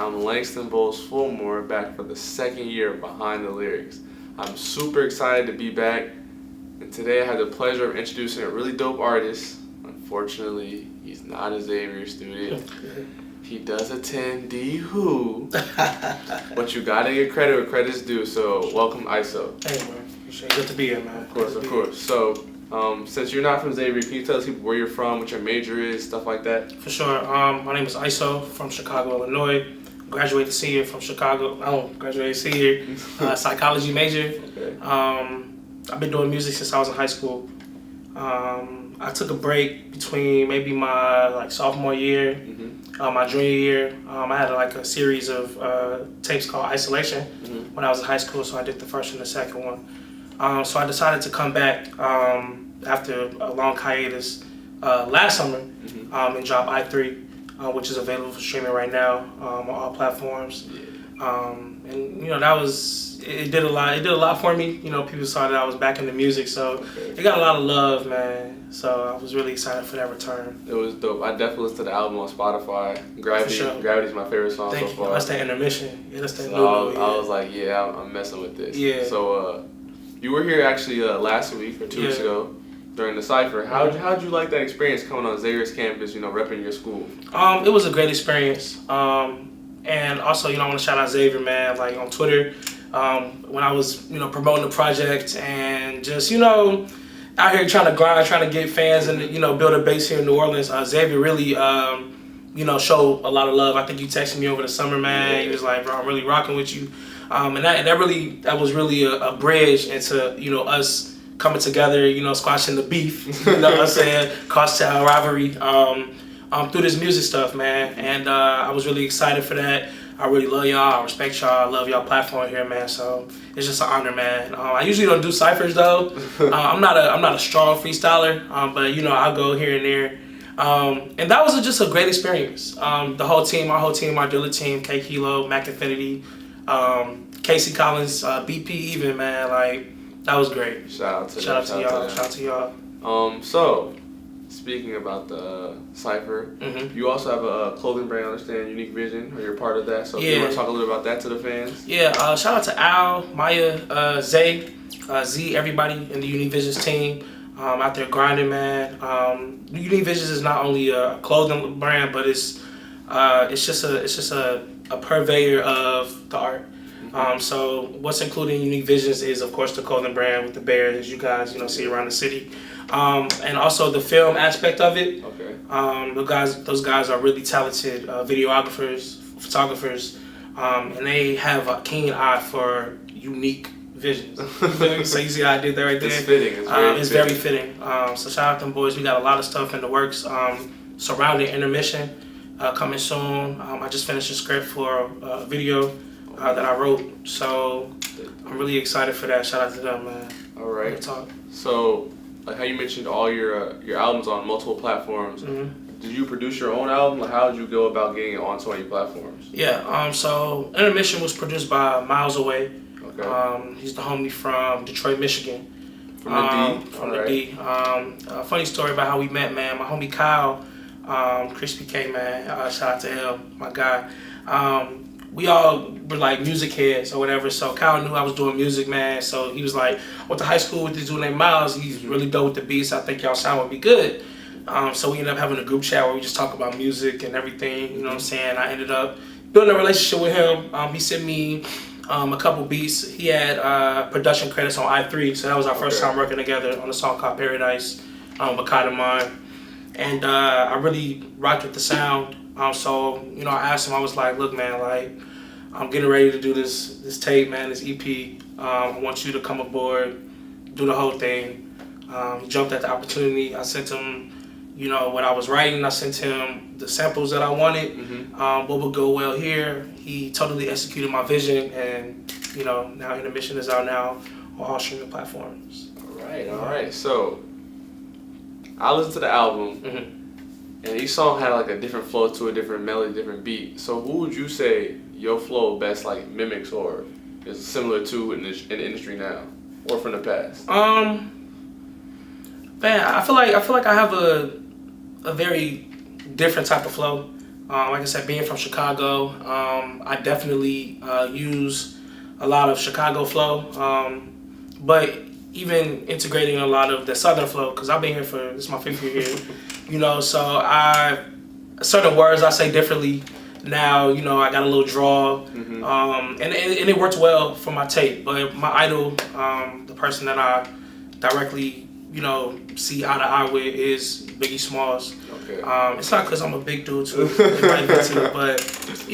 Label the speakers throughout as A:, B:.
A: I'm Langston Bowles-Fulmore, back for the second year Behind the Lyrics. I'm super excited to be back, and today I had the pleasure of introducing a really dope artist. Unfortunately, he's not a Xavier student. He does attend D-Who, but you gotta give credit where credit's due, so welcome ISO.
B: Hey man, appreciate it. Good to be here, man.
A: Of course. So, since you're not from Xavier, can you tell us people where you're from, what your major is, stuff like that?
B: For sure. My name is ISO from Chicago, Illinois. Graduated senior from Chicago. Graduated senior, psychology major.
A: Okay.
B: I've been doing music since I was in high school. I took a break between maybe my sophomore year, my junior year. I had a series of tapes called Isolation when I was in high school, so I did the first and the second one. So I decided to come back after a long hiatus last summer and drop I3, which is available for streaming right now on all platforms. And it did a lot. It did a lot for me. People saw that I was back into music, so it got a lot of love, man. So I was really excited for that return.
A: It was dope. I definitely listened to the album on Spotify. Gravity,
B: for sure.
A: Gravity's my favorite song
B: Thank
A: so
B: you.
A: far.
B: That's that intermission. Yeah, that's that
A: So I was like, I'm messing with this.
B: Yeah.
A: So you were here actually last week or 2 weeks ago during the Cypher. How'd you like that experience coming on Xavier's campus, repping your school?
B: It was a great experience. And also, I want to shout out Xavier, man, on Twitter. When I was, promoting the project and just, out here trying to grind, trying to get fans and, build a base here in New Orleans, Xavier really, showed a lot of love. I think you texted me over the summer, man.
A: Yeah.
B: He was like, bro, I'm really rocking with you. And that was really a bridge into, us coming together, squashing the beef, you know what I'm saying, cross-town rivalry through this music stuff, man. And I was really excited for that. I really love y'all. I respect y'all. I love y'all platform here, man. So it's just an honor, man. I usually don't do ciphers though. I'm not a strong freestyler, but I'll go here and there. And that was just a great experience. The whole team, our Dillard team, K Kilo, Mac Infinity, Casey Collins, BP, even, man. That was great.
A: Shout out to
B: y'all. Shout out to y'all.
A: So speaking about the Cypher, you also have a clothing brand, I understand, Unique Vision, or you're part of that. So if you want to talk a little about that to the fans.
B: Yeah, shout out to Al, Maya, Zay, Z, everybody in the Unique Visions team out there grinding, man. Unique Visions is not only a clothing brand, but it's just a purveyor of the art. So what's included in Unique Visions is, of course, the clothing brand with the bears, as you guys see around the city. And also the film aspect of it.
A: Okay.
B: Those guys are really talented videographers, photographers, and they have a keen eye for unique visions. So you see how I did that right there?
A: It's fitting.
B: It's very fitting. So shout out to them boys. We got a lot of stuff in the works surrounding intermission coming soon. I just finished a script for a video that I wrote. So I'm really excited for that. Shout out to them, man.
A: All right. So, how you mentioned all your albums on multiple platforms. Did you produce your own album? How did you go about getting it onto any platforms?
B: Yeah. So Intermission was produced by Miles Away.
A: Okay.
B: He's the homie from Detroit, Michigan.
A: From the D.
B: From the D. Funny story about how we met, man. My homie Kyle, Crispy K, man. Shout out to him, my guy. We all were music heads or whatever, so Kyle knew I was doing music, man. So he was like, I went to high school with this dude named Miles. He's really dope with the beats. I think y'all sound would be good. So we ended up having a group chat where we just talk about music and everything, you know what I'm saying? I ended up building a relationship with him. He sent me a couple beats. He had production credits on I3, so that was our first time working together on a song called Paradise with Kadamon. And I really rocked with the sound. So I asked him, I was like, look, man, I'm getting ready to do this tape, man, this EP. I want you to come aboard, do the whole thing. He jumped at the opportunity. I sent him, what I was writing. I sent him the samples that I wanted, what would go well here. He totally executed my vision, and now Intermission is out now on all streaming platforms.
A: All right. So I listened to the album. And each song had a different flow to a different melody, different beat. So who would you say your flow best mimics or is similar to in the industry now, or from the past?
B: Man, I feel like I have a very different type of flow. Like I said, being from Chicago, I definitely use a lot of Chicago flow, but even integrating a lot of the Southern flow, because I've been here this is my 5th year here, so certain words I say differently now, I got a little draw, and it worked well for my tape, but my idol, the person that I directly, see eye to eye with is Biggie Smalls.
A: Okay.
B: It's not because I'm a big dude too, but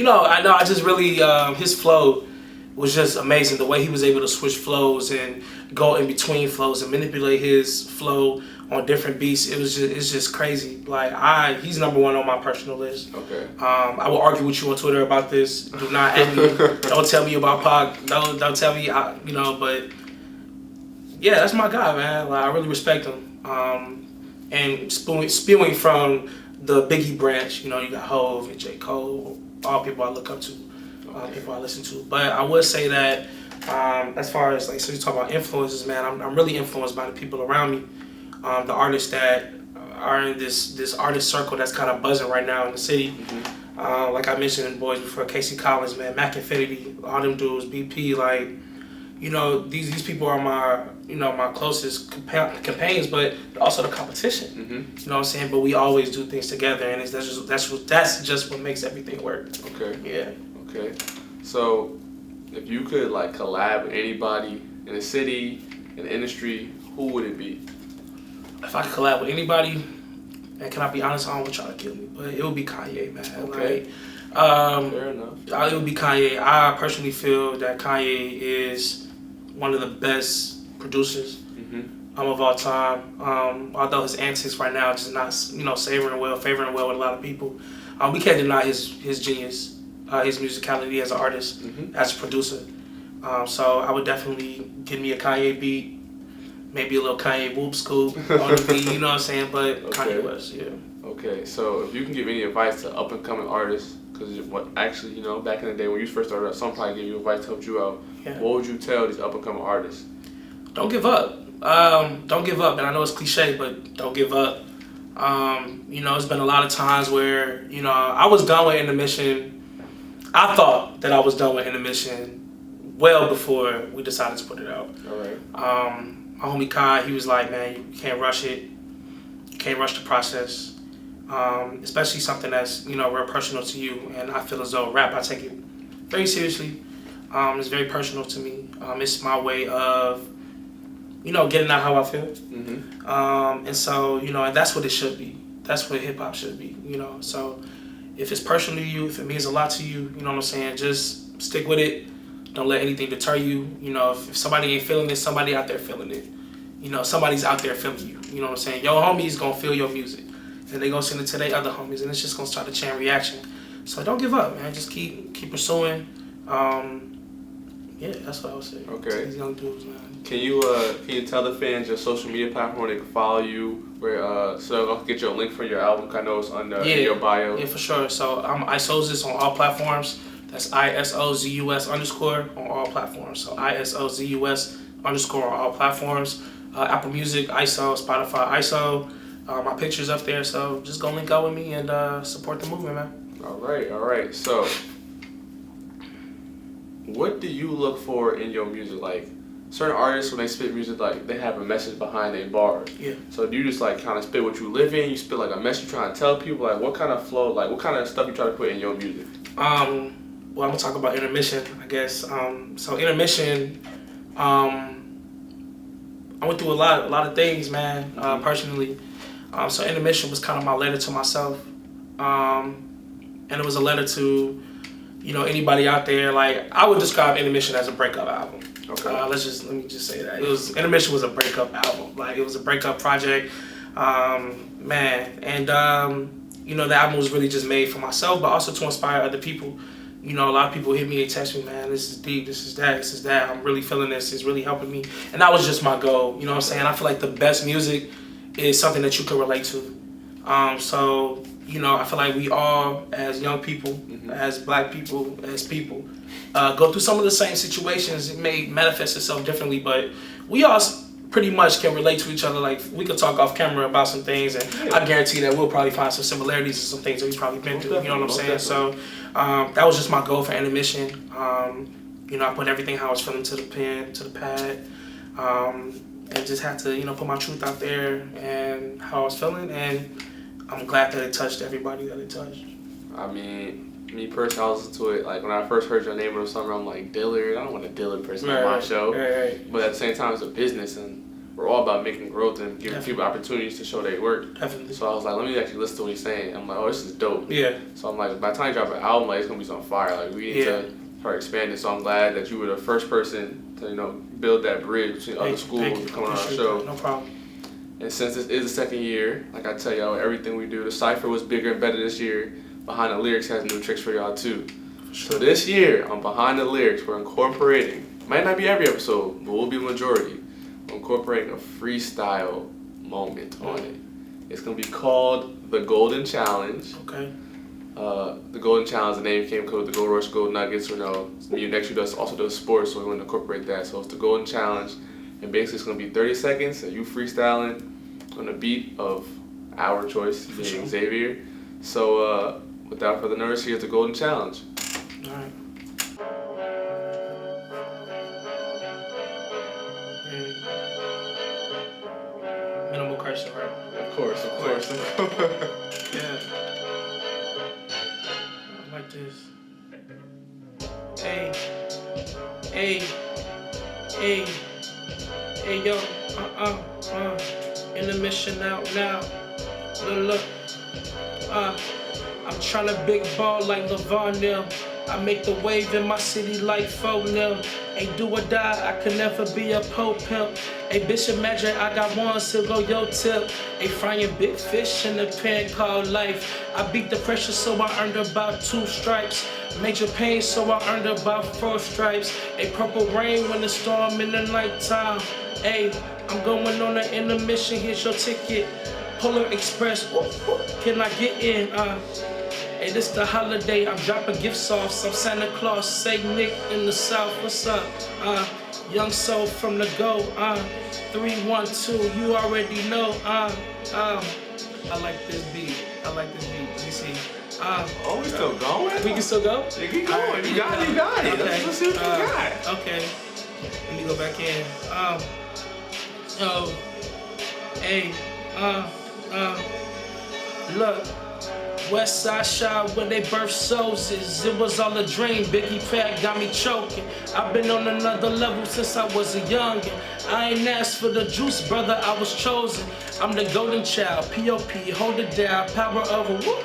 B: I just really his flow was just amazing. The way he was able to switch flows and go in between flows and manipulate his flow on different beats, it's just crazy. Like he's number one on my personal list.
A: Okay.
B: I will argue with you on Twitter about this. Do not at me. Don't tell me about Pac. Don't tell me. But yeah, that's my guy, man. Like, I really respect him. And spewing from the Biggie branch, you got Hov and J. Cole, all people I look up to, people I listen to. But I would say that as far as so you talk about influences, man, I'm really influenced by the people around me, the artists that are in this artist circle that's kind of buzzing right now in the city. Like I mentioned in boys before, Casey Collins, man, Mac Infinity, all them dudes, BP, like. These people are my closest companions, but also the competition. You know what I'm saying? But we always do things together, and that's just what makes everything work.
A: Okay.
B: Yeah.
A: Okay. So, if you could collab with anybody in the city, in the industry, who would it be?
B: If I could collab with anybody, and can I be honest? I don't want y'all to kill me, but it would be Kanye, man.
A: Okay.
B: Fair
A: enough.
B: It would be Kanye. I personally feel that Kanye is one of the best producers of all time. Although his antics right now is just not, favoring well with a lot of people. We can't deny his genius, his musicality as an artist, as a producer. So I would definitely give me a Kanye beat, maybe a little Kanye whoop scoop on the beat, you know what I'm saying? But okay. Kanye West, yeah.
A: Okay, so if you can give any advice to up and coming artists, because back in the day when you first started out, some probably give you advice to help you out. Yeah. What would you tell these up and coming artists?
B: Don't give up. Don't give up. And I know it's cliche, but don't give up. It's been a lot of times where, I was done with Intermission. I thought that I was done with Intermission well before we decided to put it out.
A: All right.
B: My homie Kai, he was like, man, you can't rush it. You can't rush the process. Especially something that's, real personal to you. And I feel as though rap, I take it very seriously. It's very personal to me. It's my way of, getting out how I feel. And so, and that's what it should be. That's what hip hop should be, So if it's personal to you, if it means a lot to you, you know what I'm saying, just stick with it. Don't let anything deter you. If somebody ain't feeling it, somebody out there feeling it. Somebody's out there feeling you. You know what I'm saying? Your homies gonna feel your music. And they gonna send it to their other homies, and it's just gonna start a chain reaction. So don't give up, man. Just keep pursuing. Yeah, that's what I would say.
A: Okay.
B: To these young dudes, man.
A: Can you tell the fans your social media platform they can follow you, where so they'll get your link for your album? I know it's on in your bio.
B: Yeah, for sure. So I'm Isozus on all platforms. That's ISOZUS _ on all platforms. So ISOZUS _ on all platforms. Apple Music, ISO, Spotify, ISO. My picture's up there, so just go link out with me and support the movement, man.
A: All right. So, what do you look for in your music? Like, certain artists, when they spit music, they have a message behind their bars.
B: Yeah.
A: So, do you just kind of spit what you live in? You spit a message you're trying to tell people? What kind of flow? What kind of stuff you try to put in your music?
B: Well, I'm gonna talk about Intermission, I guess. So Intermission, I went through a lot of things, man. Personally. So Intermission was kind of my letter to myself, and it was a letter to, anybody out there. I would describe Intermission as a breakup album.
A: Okay.
B: Let me just say that Intermission was a breakup album. It was a breakup project, man. And the album was really just made for myself, but also to inspire other people. A lot of people hit me, they text me, man, this is deep, this is that, I'm really feeling this, it's really helping me. And that was just my goal, you know what I'm saying? I feel like the best music is something that you can relate to. So, I feel like we all, as young people, as black people, as people, go through some of the same situations. It may manifest itself differently, but we all pretty much can relate to each other. Like we could talk off camera about some things, and I guarantee that we'll probably find some similarities and some things that we've probably been through. You know what I'm saying? So that was just my goal for intermission. I put everything how I was feeling to the pen, to the pad, and just had to put my truth out there and how I was feeling, and I'm glad that it touched everybody that it touched.
A: I mean, me personally, I was listening to it, like, when I first heard your name over the summer, I'm like, Dillard, I don't want a Dillard person on my show.
B: Right.
A: But at the same time, it's a business, and we're all about making growth and giving people opportunities to show their work.
B: Definitely.
A: So I was like, let me actually listen to what he's saying. I'm like, oh, this is dope.
B: Yeah.
A: So I'm like, by the time you drop an album, like, it's going to be some fire. Like, we need to start expanding. So I'm glad that you were the first person to, build that bridge between other schools and coming on our show.
B: No problem.
A: And since this is the second year, like I tell y'all, everything we do, the Cypher was bigger and better this year. Behind the Lyrics has new tricks for y'all too.
B: Sure.
A: So this year on Behind the Lyrics, we're incorporating, might not be every episode, but we'll be the majority. We're incorporating a freestyle moment on it. It's gonna be called the Golden Challenge.
B: Okay.
A: The Golden Challenge, the name came because the Gold Rush, Gold Nuggets. Next year also does sports, so we want to incorporate that. So it's the Golden Challenge, and basically it's gonna be 30 seconds of you freestyling on the beat of our choice, being Xavier. So without further notice, here's the Golden Challenge.
B: All right. Minimal cursing, right?
A: Of course.
B: Yeah. Like this. Hey, yo, intermission out now. Look, I'm tryna big ball like LeVar Nil. I make the wave in my city like 4-0. Ain't do or die, I could never be a po pimp. Hey, bitch, imagine I got one, still go yo tip. Hey, frying big fish in a pan called life. I beat the pressure, so I earned about 2 stripes. Major pain, so I earned about 4 stripes. Hey, purple rain when the storm in the nighttime. Hey, I'm going on an intermission, here's your ticket. Polar Express, can I get in? Hey, this the holiday, I'm dropping gifts off. Some Santa Claus, say Nick in the South, what's up? Young soul from the go, 312, you already know. I like this beat. Let me see.
A: Oh, we still going?
B: We can still go?
A: Yeah, keep going. You got it.
B: Okay.
A: Let's see what you got.
B: Okay. Let me go back in. Look. West Side Shine where they birth souls is. It was all a dream, Biggie Pack got me choking. I've been on another level since I was a youngin'. I ain't asked for the juice, brother, I was chosen. I'm the golden child, P.O.P., hold it down, power over, whoop.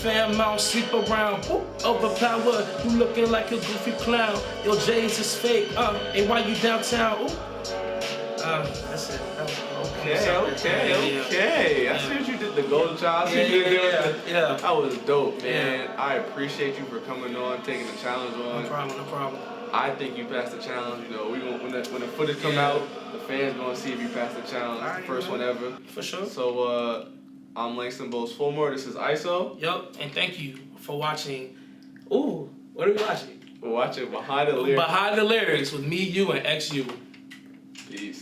B: Fan mount, sleep around, whoop, overpower. You looking like a goofy clown. Your J's is fake, hey, why you downtown, ooh. That's it.
A: Okay. I see what you did, the Golden Child.
B: Yeah.
A: That was dope, man. Yeah. I appreciate you for coming on, taking the challenge on.
B: No problem.
A: I think you passed the challenge. When the footage come out, the fans gonna see if you passed the challenge. Right, first one ever.
B: For sure.
A: So I'm Langston Bowles Fulmore. This is ISO.
B: Yup, and thank you for watching. Ooh, what are we watching?
A: We're watching Behind the Lyrics.
B: Behind the Lyrics with me, you, and XU.
A: Peace.